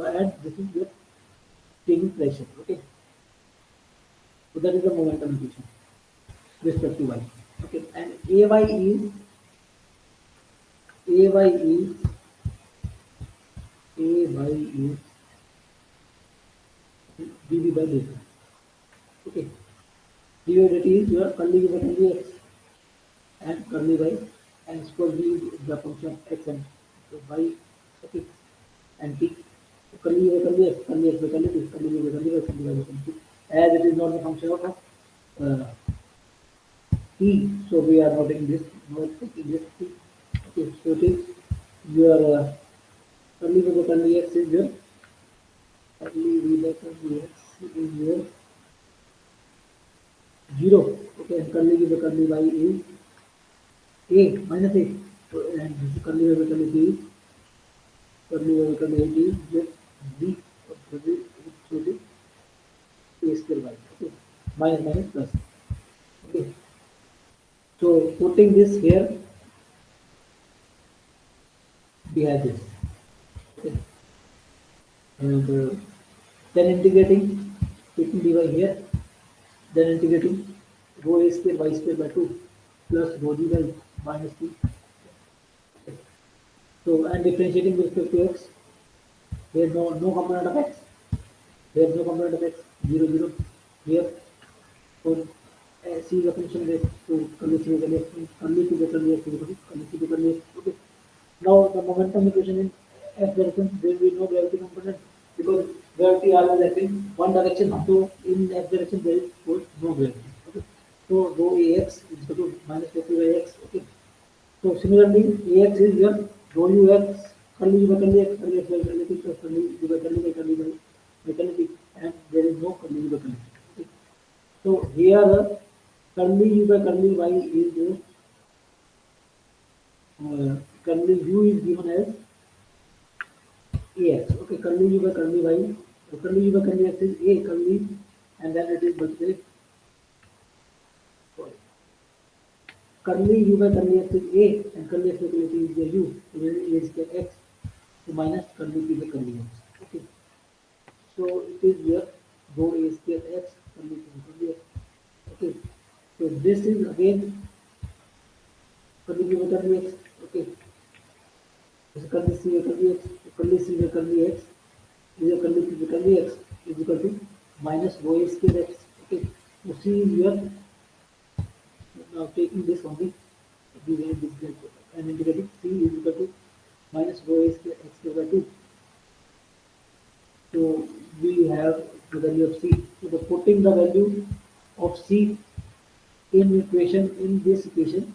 and this is your taking pressure. Okay, so that is the momentum equation with respect to y. Okay, and ay is dv by dt. Okay, dv by dt is your curly by curly x and curly by and square v is the function of x and so y. Okay, and t curly by curly x by curly t, curly by curly y, curly by curly t. As it is not the function of uh, t, so we are not taking this t. Okay, so it is your curly by curly x is your curly v by curly x is your 0. Okay, and curly v by curly y is a minus a. So, and this is curly by curly t is curly by curly t is just b. So this is a square y. Okay, minus minus plus. Okay, so putting this here, we have this. Okay, and then integrating, taking dy here, then integrating rho a square y square by 2 plus rho g by minus t. So and differentiating with respect to x, there is no component of x. There is no component of x. 0 0 here. So C the function is to curly C curly x, curly to the curly x equal to curly C to curly x. Okay. Now the momentum equation in x direction, there will be no gravity component because gravity always acts in one direction. So in x direction there is no gravity. Okay. So rho ax is equal to minus rho p by x. Okay. So similarly, ax is your rho ux curly u by curly x, curly x by curly t plus curly u by curly by curly by curly t, and there is no curly u by curly. Okay. So here curly u by curly y is curly u is given as ax. Okay, curly u by curly y, so curly u by curly x is a curly, and then it is multiplied. Sorry, curly u by curly x is a, and curly x by curly t is the u. So there is a square x, so minus curly t by curly x. Okay, so it is here rho a square x curly t by curly x. Okay, so this is again curly u by curly x. Okay, so curly c by curly x, so curly c by curly x is a curly c by curly x is equal to minus rho a square x. Okay, so c is here. Now taking this only, we will this and integrating c is equal to minus rho a square x square by 2. So we have the value of c. So the putting the value of c in this equation,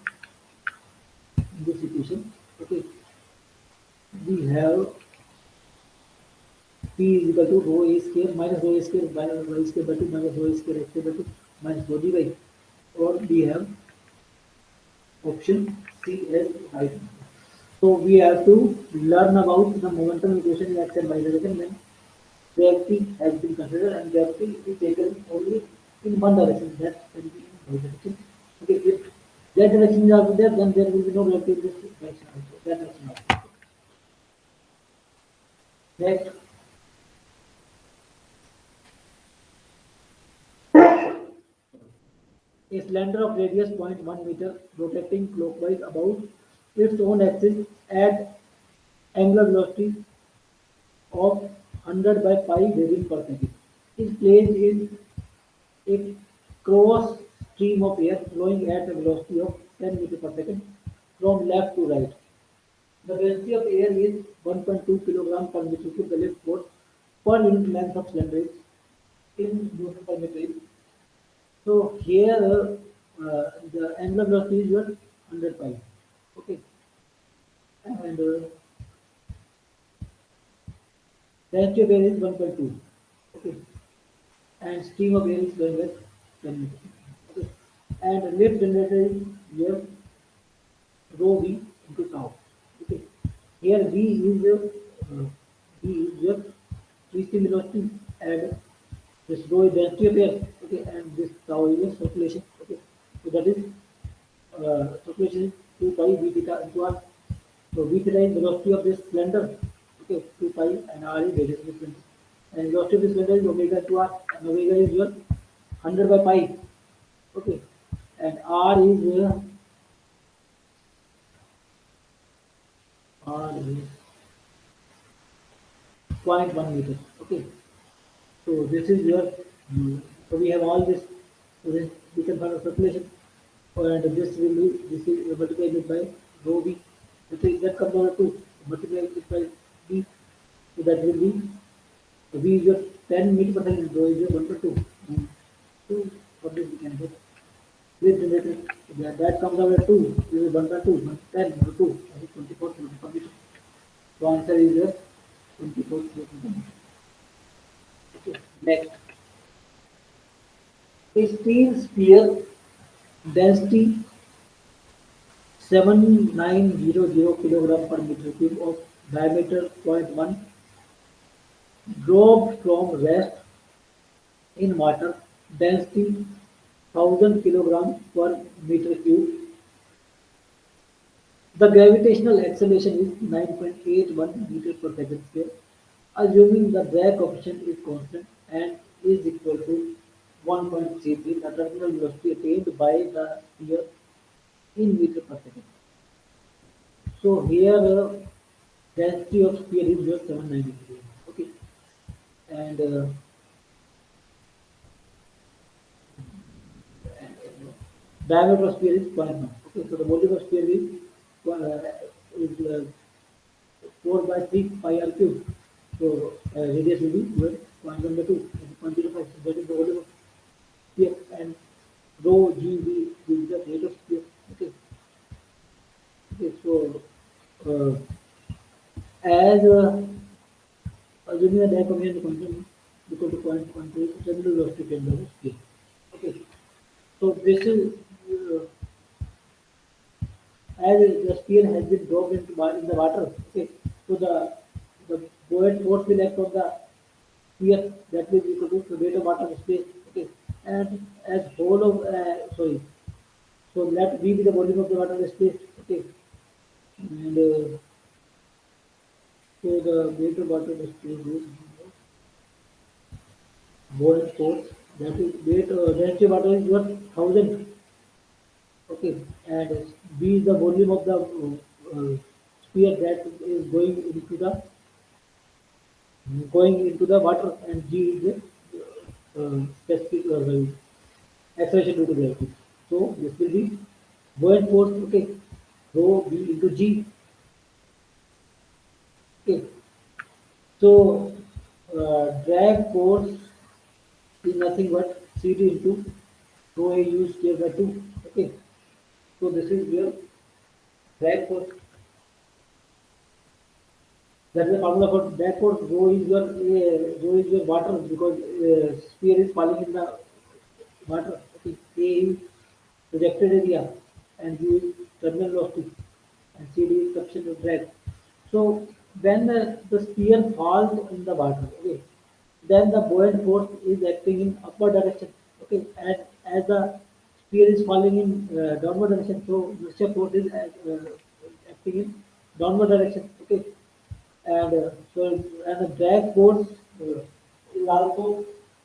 okay, we have p is equal to rho a square minus rho a square minus y square by 2 minus rho a square x square by 2 minus rho dy, or we have option C as right. So we have to learn about the momentum equation in x and y direction when gravity has been considered and gravity is taken only in one direction, that will be in y direction. Okay, if that direction is also there, then there will be no gravity in this direction also. That direction also. Next, a cylinder of radius 0.1 meter rotating clockwise about its own axis at angular velocity of 100 by pi radian per second is placed in a cross stream of air flowing at a velocity of 10 meters per second from left to right. The density of air is 1.2 kilogram per meter cube. The lift force per unit length of cylinder is in Newton per meter. So here the angular velocity is your 100 pi. Okay, and density of air is 1.2. Okay, and stream of air is going at 10 meters. Okay, and lift generator is here rho v into tau. Okay, Here V is your twisting velocity and this rho is density of air. Okay, and this tau is your circulation. Okay, so that is circulation is 2 pi v theta into r. So v theta is velocity of this cylinder. Okay, 2 pi and r is radius of the cylinder. And velocity of this cylinder is omega into r. And omega is your 100 by pi. Okay, and r is 0.1 meter. Okay, so this is your so we have all this. So this we can find a circulation, and this is multiplied by rho v. That comes over to multiply it by v. So that will be v is your 10 meter per second. Rho is your 1 per 2. Two for this we can get this related. That comes over 2. This is 1 by 2. 10 over 2. That is 24 kilometers per meter. So answer is your 24 kilometers per meter. Okay. Next, a steel sphere density 7900 kilogram per meter cube of diameter zero point 0.1 dropped from rest in water density 1000 kilogram per meter cube. The gravitational acceleration is 9.81 meters per second square. Assuming the drag coefficient is constant and is equal to 1.33, the terminal velocity attained by the sphere in meter per second. So here density of sphere is just 793. Okay, and diameter of sphere is 0.1. Okay, so the volume of sphere is 4 by 3 pi r cube. So radius will be 0.1 by 2, 0.05. So that is the volume of sphere, and rho g v is the rate of sphere. Okay, okay. So uh, as assuming the diaphragm constant equal to 0.3, terminal velocity can be sphere. Okay, so this is as the sphere has been dropped in the water. Okay, so the buoyant force will act on the sphere that will be equal to the weight of water in space. Okay, and as whole of sorry, so let V be the volume of the water in space. Okay, and so the weight of water in space is buoyant force, that is weight density of water is what 1000. Okay, and V is the volume of the sphere that is going into the water, and G is the specific acceleration due to gravity. So this will be buoyant force. Okay, rho V into G. Okay, so drag force is nothing but CD into rho A U square by 2. Okay, so this is your drag force. That is the formula for drag force. Rho is your water, because sphere is falling in the water. Okay, A is projected area, and U is terminal velocity, and CD is coefficient of drag. So when the sphere falls in the water, okay, then the buoyant force is acting in upward direction. Okay, and as the sphere is falling in downward direction, so inertia force is acting in downward direction. Okay, and and the drag force is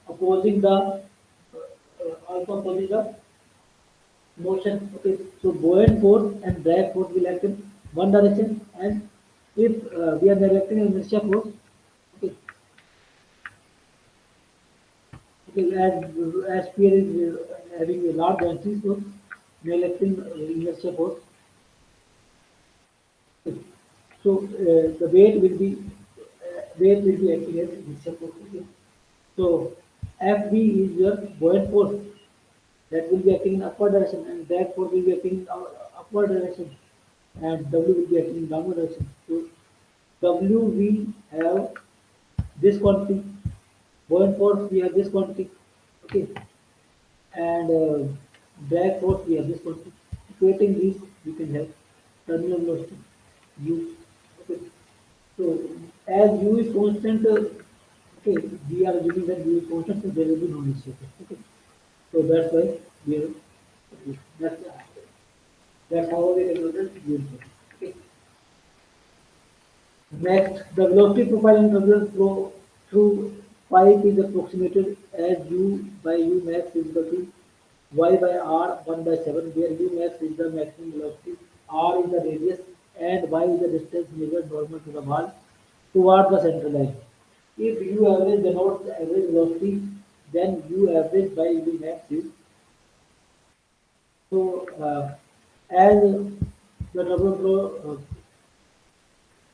opposing the also opposing the motion. Okay, so buoyant force and drag force will act in one direction, and if we are directing an inertia force, okay, okay, as sphere is having a large density, so we are acting inertia force. Okay. So the weight will be acting as inertia force. Okay. So FB is your buoyant force that will be acting in upward direction, and drag force will be acting in upward direction, and W will be acting in downward direction. So W we have this quantity, buoyant force we have this quantity, okay, and drag force we have this quantity. Equating these, we can have terminal velocity u. So as u is constant, okay, we are assuming that u is constant, so there will be no initiative. Okay, so that's why we are, okay, that's how we calculate u is constant. Okay. Next, the velocity profile in turbulent flow through pipe is approximated as u by u max is equal to y by r 1 by 7, where u max is the maximum velocity, r is the radius, and y is the distance measured normal to the wall toward the center line. If u average denotes the average velocity, then u average by u max is so as the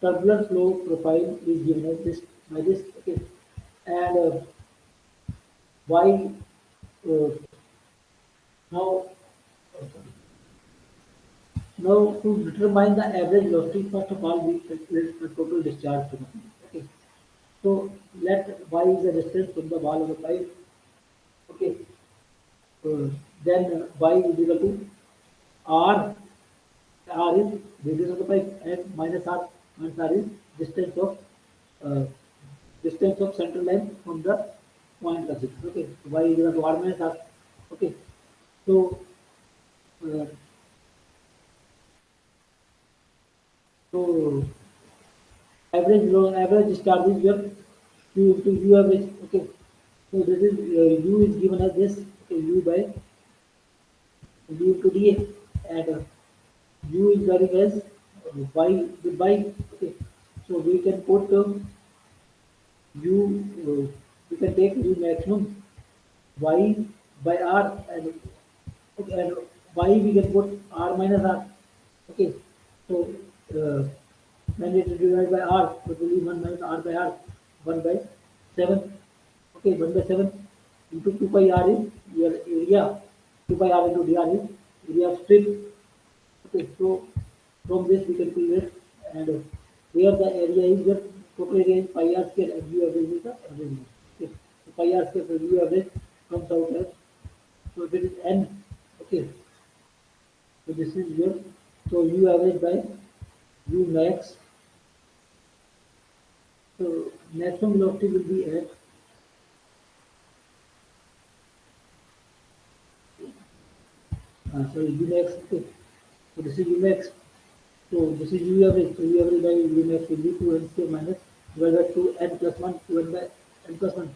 turbulent flow profile is given as this by this, okay, and y uh, now now to determine the average velocity, first of all we calculate the total discharge to the pipe. Okay, so let y is the distance from the wall of the pipe. Okay, then y is equal to r. R is radius of the pipe and minus r is distance of uh, distance of central line from the point of it. Okay, so y is equal to r minus r. Okay, so uh, so average discharge is your q into u average. Okay, so this is u is given as this, okay, u by u into dA, and u is varying as y with y. Okay, so we can put u we can take u maximum y by r, and okay, and y we can put r minus r. Okay, so uh, when it is divided by r, so it will be 1 minus r by r, 1 by 7. Okay, 1 by 7 into 2 pi r is your area, 2 pi r into dr is area of strip. Okay, so from this we can calculate, and here the area is your total area is pi r square, and u average is the average. Okay, so pi r square plus u average comes out as, so if it is n, okay, so this is your, so u average by u max, so maximum velocity will be at sorry u max. Okay, so this is u max, so this is u average, so u average by u max will be 2n square minus divided by 2n plus 1, 2n by n plus 1.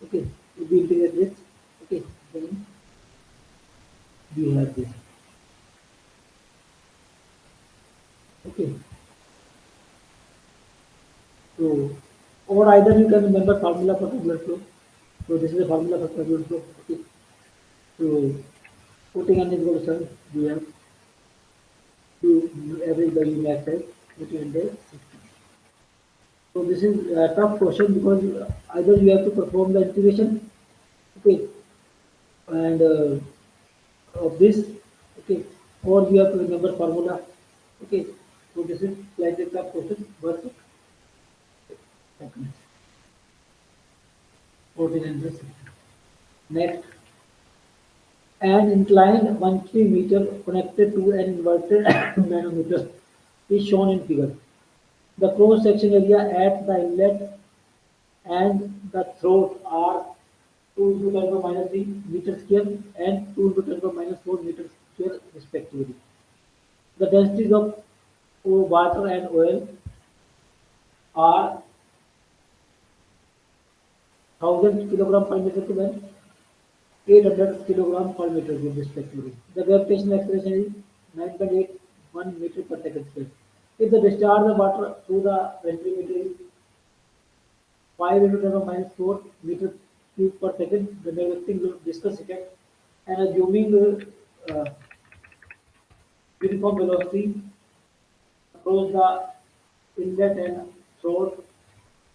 Okay, if we integrate this, okay, then we have this. Okay, so or either you can remember formula for turbulent flow. So this is the formula for turbulent flow. Okay, so putting n is equal to 7, we have to average by u max as 860. So this is a tough question because either you have to perform the integration, okay, and of this, okay, or you have to remember formula. Okay, so this is slightly tough question, but happens. 14 and this. Next, an inclined 1 meter connected to an inverted manometer is shown in figure. The cross section area at the inlet and the throat are 2 into 10 power minus 3 meter square and 2 into 10 power minus 4 meter square respectively. The densities of water and oil are 1000 kilogram per meter cube and 800 kilogram per meter cube respectively. The gravitational acceleration is 9.81 meter per second square. If the discharge of water through the ventimeter is 5 into 10 power minus 4 meter cube per second, the magnetic viscous effect, and assuming uniform velocity across the inlet and throat,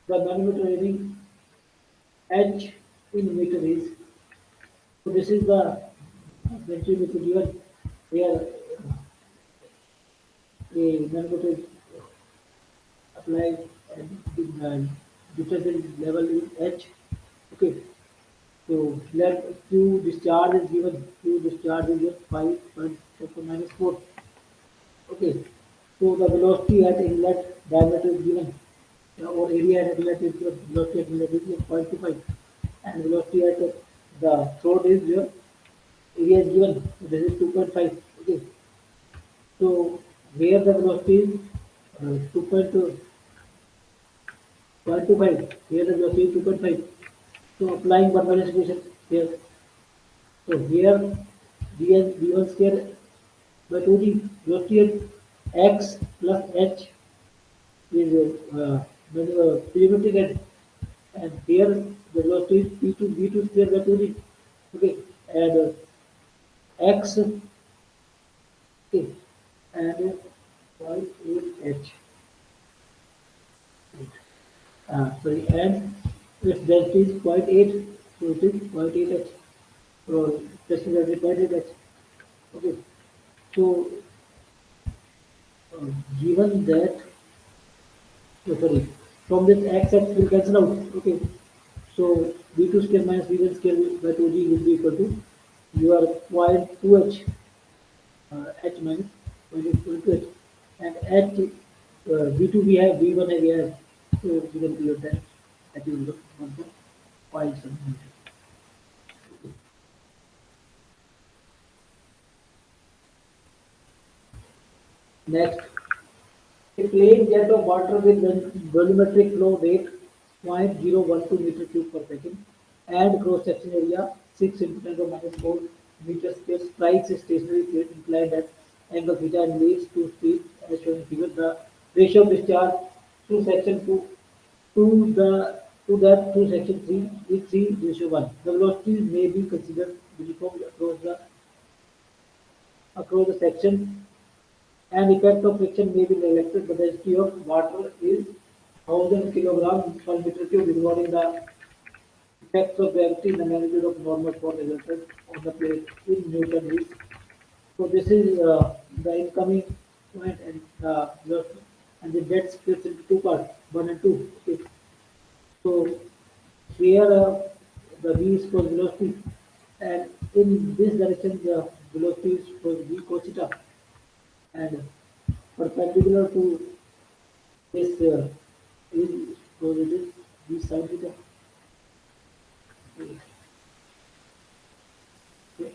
the manometer reading h in meter is, so this is the centimeter given here, a manometer is applied and the detergent level is h. Okay, so let q discharge is given, q discharge is just 5.4 minus 4. Okay, so the velocity at inlet diameter is given, or area at outlet is given, velocity at inlet is given 0.25, and velocity at the throat is given, area is given, this is 2.5. Okay, so where the velocity is 2.25, here the velocity is 2.5. So applying Bernoulli's equation here, so here v1 square by 2g, velocity at x plus h is perimetric end, and here the velocity is v2 square by 2g. Okay, and x, okay, and 0.8h. Sorry, and its density is 0.8, so it is 0.8h. So testing density 0.8h. Okay, so given that, sorry, from this x will cancel out. Okay, so v2 square minus v1 square by 2g will be equal to your 0.2h, h minus 0.2h, and h, v2 we have, v1 we have, so we can clear that h is equal to 1.7. Next, a plain jet of water with volumetric flow rate 0.012 meter cube per second and cross section area 6 into 10 to the minus 4 meters square strikes a stationary plate inclined at angle theta and leads to speed as shown in figure. The ratio of discharge to section 2 to the to that to section 3 is 3:1. The velocity may be considered uniform across the section, and effect of friction may be neglected. The density of water is 1000 kg per meter cube, ignoring the effects of gravity. The magnitude of normal force resulted on the plate in Newton is. So this is the incoming point, and the jet splits into two parts, one and two. Okay. So here the v is for velocity, and in this direction the velocity is for v cos theta, and perpendicular to this is positive v sin theta.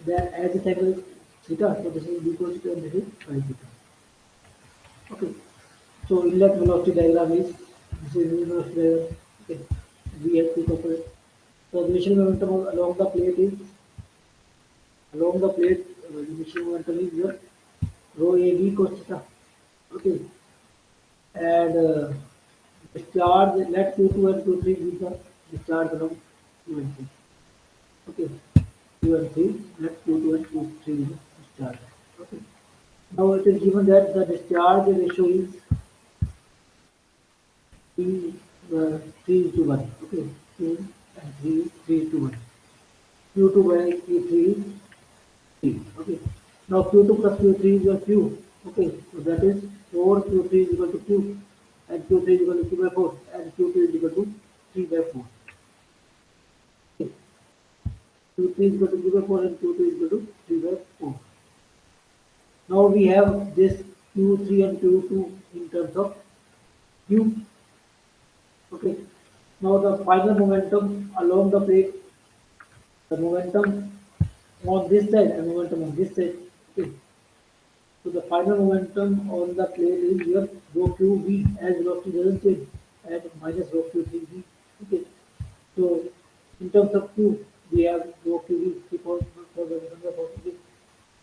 Then as it angle theta, so this is v cos theta and this is sin theta. Okay. So inlet velocity diagram is, this is inlet velocity diagram. Okay. V has two components. So the initial momentum along the plate, the initial momentum is your rho a v cos theta. Okay. And discharge, let Q2 and Q3 be the discharge along Q and 3. Okay. Q and 3, let Q2 and Q3 be the discharge. Okay. Now it is given that the discharge ratio is 3, 3 to 1. Okay. 2 and 3, 3 to 1. Q2 by Q3 is 3. Okay. Now Q2 plus Q3 is your Q. Okay. So that is 4 Q3 is equal to Q, and Q3 is equal to Q by 4, and Q2 is equal to 3 by 4. Okay. Q3 is equal to Q by 4 and Q2 is equal to 3 by 4. Now we have this Q3 and Q2 in terms of Q. Okay. Now the final momentum along the plate, the momentum on this side and momentum on this side. Okay. So the final momentum on the plate is your rho qv, as velocity doesn't change, and minus rho q3v. Okay. So in terms of q, we have rho qv, keep on for the number of forces.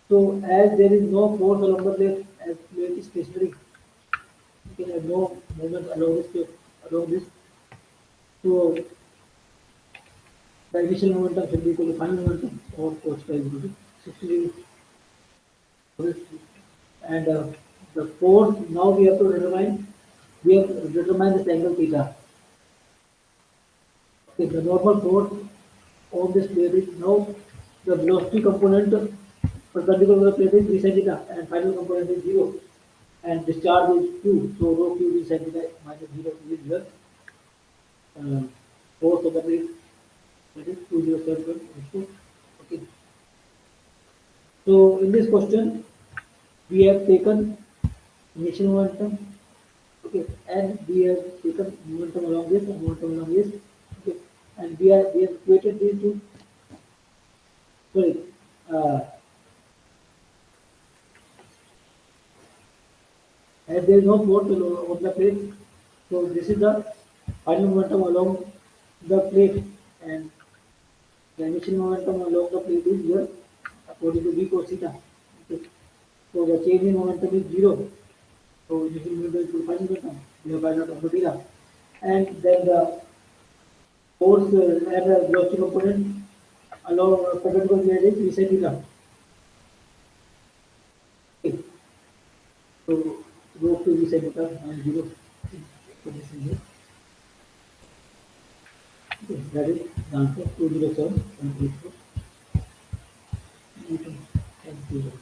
So as there is no force along the plate, as plate is stationary, you can have no movement along this plate, along this. So the initial momentum should be equal to final momentum, or cos phi is equal to 60 degrees. And the force, now we have to determine, this angle theta. Okay, the normal force on this plate is, now the velocity component perpendicular to the plate is v sin theta, and final component is 0, and discharge is q, so rho q v sin theta minus 0 is the uh, force of the plate, that is 207.4. Okay. So in this question we have taken initial momentum, Okay, and we have taken momentum along this and momentum along this. Okay, and we have created these two. Sorry, uh, as there is no force on the plate, so this is the final momentum along the plate, and the initial momentum along the plate is here according to V cos theta. Okay, so the change in momentum is zero. So initial momentum is final momentum. We have final of the theta, and then the force and the velocity component along perpendicular plate is V sine theta. Okay, so go to V sine theta and zero. So this is it. Okay, that is the answer 207.84 Newton. Thank you.